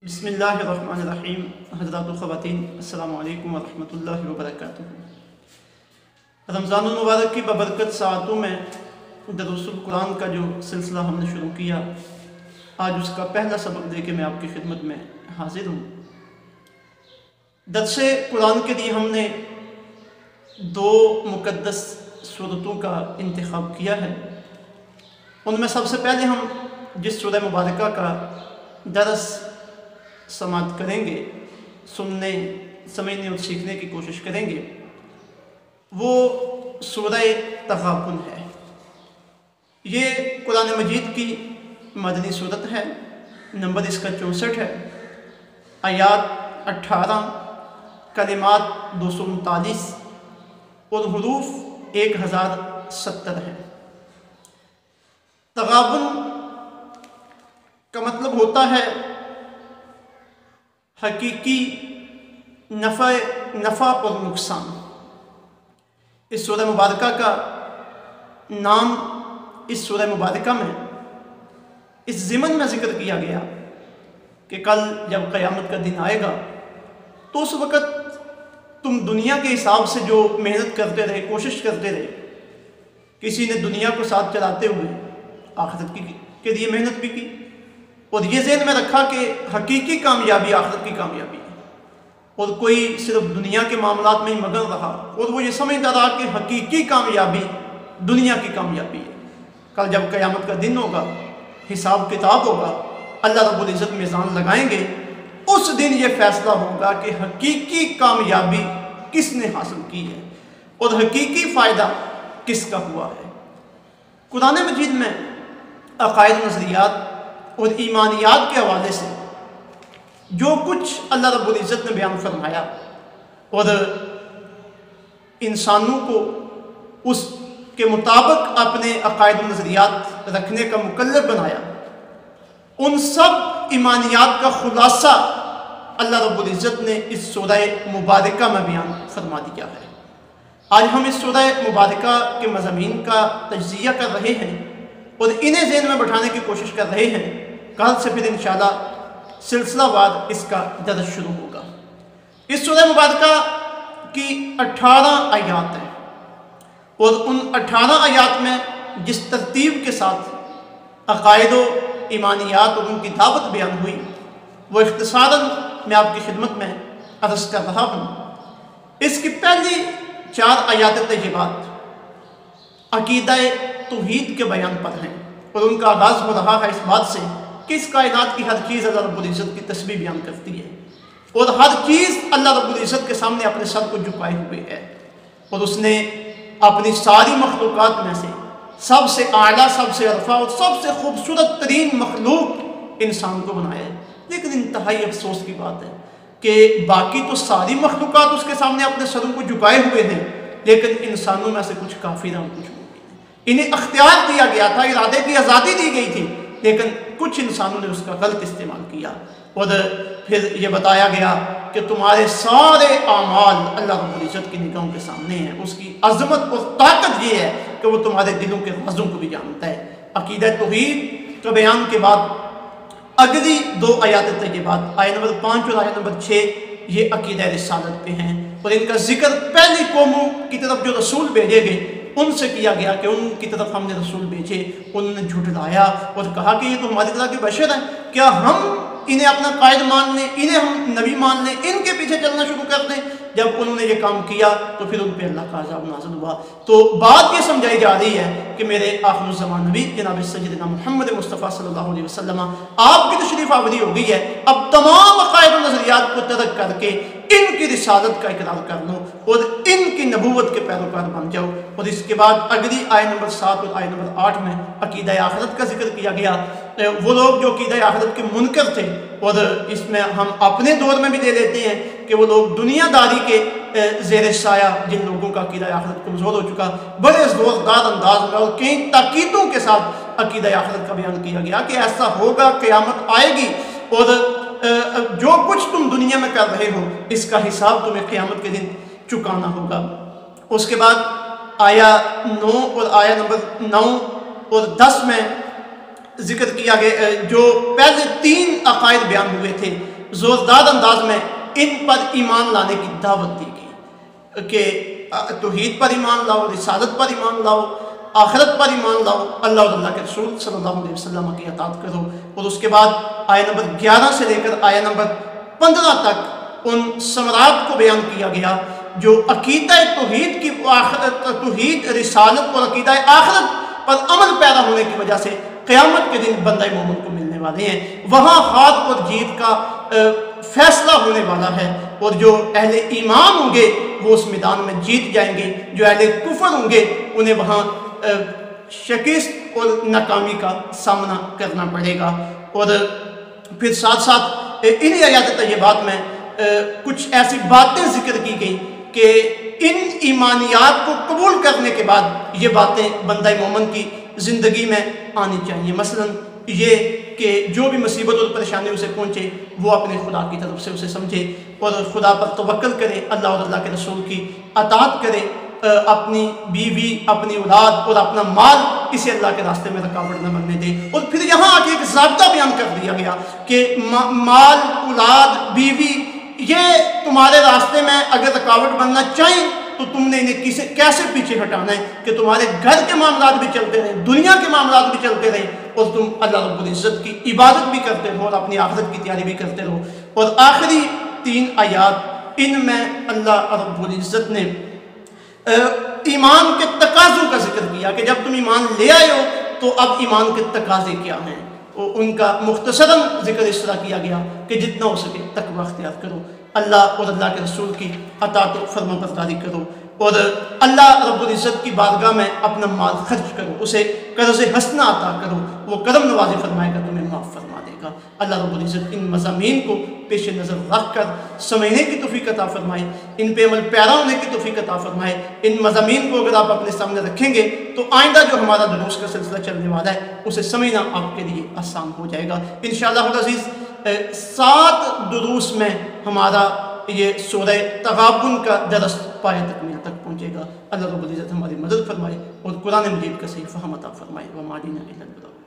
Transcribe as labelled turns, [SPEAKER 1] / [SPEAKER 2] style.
[SPEAKER 1] بسم اللہ الرحمن الرحیم۔ حضرات و خواتین، السلام علیکم ورحمۃ اللہ وبرکاتہ۔ رمضان المبارک کی ببرکت ساعتوں میں دروس القرآن کا جو سلسلہ ہم نے شروع کیا، آج اس کا پہلا سبق دے کے میں آپ کی خدمت میں حاضر ہوں۔ درس قرآن کے لیے ہم نے دو مقدس سورتوں کا انتخاب کیا ہے۔ ان میں سب سے پہلے ہم جس سورہ مبارکہ کا درس سماعت کریں گے، سننے، سمجھنے اور سیکھنے کی کوشش کریں گے، وہ سورہ تغابن ہے۔ یہ قرآن مجید کی مدنی سورت ہے، نمبر اس کا 64 ہے، آیات 18، کلمات 239 اور حروف 1070 ہیں۔ تغابن کا مطلب ہوتا ہے حقیقی نفع اور نقصان۔ اس سورہ مبارکہ کا نام اس سورہ مبارکہ میں اس ضمن میں ذکر کیا گیا کہ کل جب قیامت کا دن آئے گا تو اس وقت تم دنیا کے حساب سے جو محنت کرتے رہے، کوشش کرتے رہے، کسی نے دنیا کو ساتھ چلاتے ہوئے آخرت کے لیے محنت بھی کی، اور یہ ذہن میں رکھا کہ حقیقی کامیابی آخرت کی کامیابی ہے، اور کوئی صرف دنیا کے معاملات میں ہی مگن رہا اور وہ یہ سمجھتا رہا کہ حقیقی کامیابی دنیا کی کامیابی ہے۔ کل جب قیامت کا دن ہوگا، حساب کتاب ہوگا، اللہ رب العزت میزان لگائیں گے، اس دن یہ فیصلہ ہوگا کہ حقیقی کامیابی کس نے حاصل کی ہے اور حقیقی فائدہ کس کا ہوا ہے۔ قرآن مجید میں عقائد، نظریات اور ایمانیات کے حوالے سے جو کچھ اللہ رب العزت نے بیان فرمایا اور انسانوں کو اس کے مطابق اپنے عقائد و نظریات رکھنے کا مکلف بنایا، ان سب ایمانیات کا خلاصہ اللہ رب العزت نے اس سورہ مبارکہ میں بیان فرما دیا ہے۔ آج ہم اس سورہ مبارکہ کے مضامین کا تجزیہ کر رہے ہیں اور انہیں ذہن میں بٹھانے کی کوشش کر رہے ہیں۔ کل سے پھر انشاءاللہ سلسلہ وار اس کا درس شروع ہوگا۔ اس سورہ مبارکہ کی 18 آیات ہیں، اور ان 18 آیات میں جس ترتیب کے ساتھ عقائد و ایمانیات اور ان کی دعوت بیان ہوئی، وہ اختصاراً میں آپ کی خدمت میں عرض کر رہا ہوں۔ اس کی پہلی 4 آیات طیبات عقیدہ توحید کے بیان پر ہیں، اور ان کا آغاز ہو رہا ہے اس بات سے کہ اس کائنات کی ہر چیز اللہ رب العزت کی تسبیح بیان کرتی ہے، اور ہر چیز اللہ رب العزت کے سامنے اپنے سر کو جھکائے ہوئے ہے، اور اس نے اپنی ساری مخلوقات میں سے سب سے اعلیٰ، سب سے عرفہ اور سب سے خوبصورت ترین مخلوق انسان کو بنایا ہے۔ لیکن انتہائی افسوس کی بات ہے کہ باقی تو ساری مخلوقات اس کے سامنے اپنے سروں کو جھکائے ہوئے ہیں، لیکن انسانوں میں سے کچھ کافر ہیں، کچھ انہیں اختیار دیا گیا تھا، ارادے کی آزادی دی گئی تھی، لیکن کچھ انسانوں نے اس کا غلط استعمال کیا، اور پھر یہ بتایا گیا کہ تمہارے سارے اعمال اللہ رب العزت کی نگاہوں کے سامنے ہیں۔ اس کی عظمت اور طاقت یہ ہے کہ وہ تمہارے دلوں کے رازوں کو بھی جانتا ہے۔ عقیدہ توحید کے بیان کے بعد اگلی 2 آیات طیبات، آیت نمبر 5 اور آیت نمبر 6، یہ عقیدہ رسالت پہ ہیں، اور ان کا ذکر پہلی قوموں کی طرف جو رسول بھیجے گئے ان سے کیا گیا کہ ان کی طرف ہم نے رسول بھیجے، انہوں نے جھٹلایا اور کہا کہ یہ تو ہماری طرح کے بشر ہیں، کیا ہم انہیں اپنا قائد مان لیں، انہیں ہم نبی مان لیں، ان کے پیچھے چلنا شروع کر دیں؟ جب انہوں نے یہ کام کیا تو پھر ان پہ اللہ کا عذاب نازل ہوا۔ تو بات یہ سمجھائی جا رہی ہے کہ میرے آخر الزمان نبی جناب سیدنا محمد مصطفیٰ صلی اللہ علیہ وسلم، آپ کی تشریف آوری ہو گئی ہے، اب تمام عقائد و نظریات کو ترک کر کے ان کی رسالت کا اقرار کر لو اور ان کی نبوت کے پیروکار بن جاؤ۔ اور اس کے بعد اگلی آیت نمبر 7 اور آیت نمبر 8 میں عقیدہ آخرت کا ذکر کیا گیا۔ وہ لوگ جو عقیدہ آخرت کے منکر تھے، اور اس میں ہم اپنے دور میں بھی لے لیتے ہیں کہ وہ لوگ دنیا داری کے زیر سایہ جن لوگوں کا عقیدہ آخرت کمزور ہو چکا، بڑے زوردار انداز میں اور کئی تاکیدوں کے ساتھ عقیدہ آخرت کا بیان کیا گیا کہ ایسا ہوگا، قیامت آئے گی، اور جو کچھ تم دنیا میں کر رہے ہو اس کا حساب تمہیں قیامت کے دن چکانا ہوگا۔ اس کے بعد آیا 9 اور آیا نمبر 9 اور 10 میں ذکر کیا گیا، جو پہلے 3 عقائد بیان ہوئے تھے، زوردار انداز میں ان پر ایمان لانے کی دعوت دی گئی کہ توحید پر ایمان لاؤ، رسالت پر ایمان لاؤ، آخرت پر ایمان لاؤ، اللہ اور اللہ کے رسول صلی اللہ علیہ وسلم کی اطاعت کرو۔ اور اس کے بعد آیہ نمبر 11 سے لے کر آیہ نمبر 15 تک ان ثمرات کو بیان کیا گیا جو عقیدہ توحید کی توحید، رسالت اور عقیدہ آخرت پر عمل پیدا ہونے کی وجہ سے قیامت کے دن بندہ مومن کو ملنے والے ہیں۔ وہاں ہار اور جیت کا فیصلہ ہونے والا ہے، اور جو اہل ایمان ہوں گے وہ اس میدان میں جیت جائیں گے، جو اہل کفر ہوں گے انہیں وہاں شکست اور ناکامی کا سامنا کرنا پڑے گا۔ اور پھر ساتھ ساتھ انہی آیات طیبات میں کچھ ایسی باتیں ذکر کی گئی کہ ان ایمانیات کو قبول کرنے کے بعد یہ باتیں بندہ مومن کی زندگی میں آنی چاہیے۔ مثلا یہ کہ جو بھی مصیبت اور پریشانی اسے پہنچے وہ اپنے خدا کی طرف سے اسے سمجھے اور خدا پر توکل کرے، اللہ اور اللہ کے رسول کی اطاعت کرے، اپنی بیوی، اپنی اولاد اور اپنا مال اسے اللہ کے راستے میں رکاوٹ نہ بننے دے۔ اور پھر یہاں آ کے ایک ضابطہ بیان کر دیا گیا کہ مال، اولاد، بیوی یہ تمہارے راستے میں اگر رکاوٹ بننا چاہیں تو تم نے انہیں کیسے پیچھے ہٹانا ہے کہ تمہارے گھر کے معاملات بھی چلتے رہیں، دنیا کے معاملات بھی چلتے رہیں، اور تم اللہ رب العزت کی عبادت بھی کرتے رہو اور اپنی آخرت کی تیاری بھی کرتے رہو۔ اور آخری 3 آیات، ان میں اللہ رب العزت نے ایمان کے تقاضوں کا ذکر کیا کہ جب تم ایمان لے آئے ہو تو اب ایمان کے تقاضے کیا ہیں، ان کا مختصراً ذکر اس طرح کیا گیا کہ جتنا ہو سکے تقوی اختیار کرو، اللہ اور اللہ کے رسول کی اطاعت و فرما برداری کرو، اور اللہ رب العزت کی بارگاہ میں اپنا مال خرچ کرو، اسے قرض حسنہ عطا کرو، وہ کرم نوازی فرمائے گا، تمہیں معاف فرما دے گا۔ اللہ رب العزت ان مضامین کو پیش نظر رکھ کر سمجھنے کی توفیق عطا فرمائے، ان پہ عمل پیرا ہونے کی توفیق عطا فرمائے۔ ان مضامین کو اگر آپ اپنے سامنے رکھیں گے تو آئندہ جو ہمارا دروس کا سلسلہ چلنے والا ہے اسے سمجھنا آپ کے لیے آسان ہو جائے گا انشاءاللہ العزیز۔ 7 دروس میں ہمارا یہ سورہ تغابن کا درس پایہ تکمیل تک پہنچے گا۔ اللہ رب العزت ہماری مدد فرمائے اور قرآن مجید کا صحیح فہم عطا فرمائے۔ وما علینا الا البلاغ۔